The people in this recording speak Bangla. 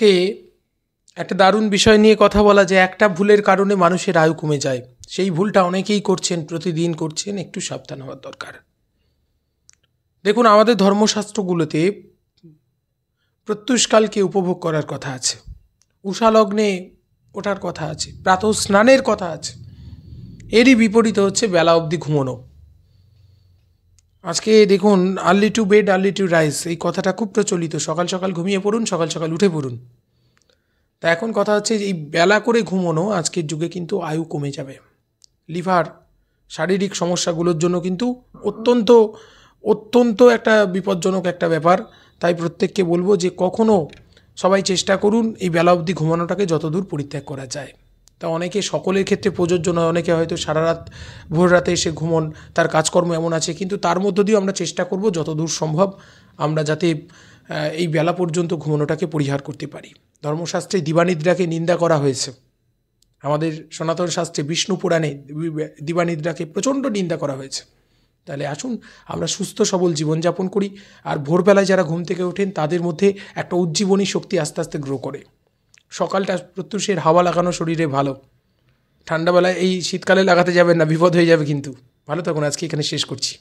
আজকে একটা দারুণ বিষয় নিয়ে কথা বলা, যে একটা ভুলের কারণে মানুষের আয়ু কমে যায়। সেই ভুলটা অনেকেই করছেন, প্রতিদিন করছেন, একটু সাবধান হওয়ার দরকার। দেখুন, আমাদের ধর্মশাস্ত্রগুলোতে প্রত্যুষকালকে উপভোগ করার কথা আছে, উষা লগ্নে ওঠার কথা আছে, প্রাতঃ স্নানের কথা আছে। এরই বিপরীতে হচ্ছে বেলা অবধি ঘুমোনো। আজকে দেখুন, early to bed early to rise, এই কথাটা খুব প্রচলিত। সকাল সকাল ঘুমিয়ে পড়ুন, সকাল সকাল উঠে পড়ুন। তা এখন কথা হচ্ছে, এই বেলা করে ঘুমোনো আজকের যুগে কিন্তু আয়ু কমে যাবে। লিভার, শারীরিক সমস্যাগুলোর জন্য কিন্তু অত্যন্ত অত্যন্ত একটা বিপজ্জনক একটা ব্যাপার। তাই প্রত্যেককে বলবো যে কখনও সবাই চেষ্টা করুন এই বেলা অবধি ঘুমানোটাকে যতদূর পরিত্যাগ করা যায়। তা অনেকে, সকলের ক্ষেত্রে প্রযোজ্য নয়, অনেকে হয়তো সারা রাত ভোর রাতে এসে ঘুমন, তার কাজকর্ম এমন আছে, কিন্তু তার মধ্য দিয়েও আমরা চেষ্টা করব যতদূর সম্ভব আমরা যাতে এই বেলা পর্যন্ত ঘুমানোটাকে পরিহার করতে পারি। ধর্মশাস্ত্রে দিবানিদ্রাকে নিন্দা করা হয়েছে। আমাদের সনাতন শাস্ত্রে বিষ্ণু পুরাণে দিবানিদ্রাকে প্রচণ্ড নিন্দা করা হয়েছে। তাহলে আসুন আমরা সুস্থ সবল জীবনযাপন করি। আর ভোরবেলায় যারা ঘুম থেকে ওঠেন তাদের মধ্যে একটা উজ্জীবনী শক্তি আস্তে আস্তে গ্রো করে। সকালটা প্রত্যুষের হাওয়া লাগানো শরীরে ভালো। ঠান্ডাবেলায় এই শীতকালে লাগাতে যাবেন না, বিপদ হয়ে যাবে কিন্তু। ভালো থাকুন, আজকে এখানে শেষ করছি।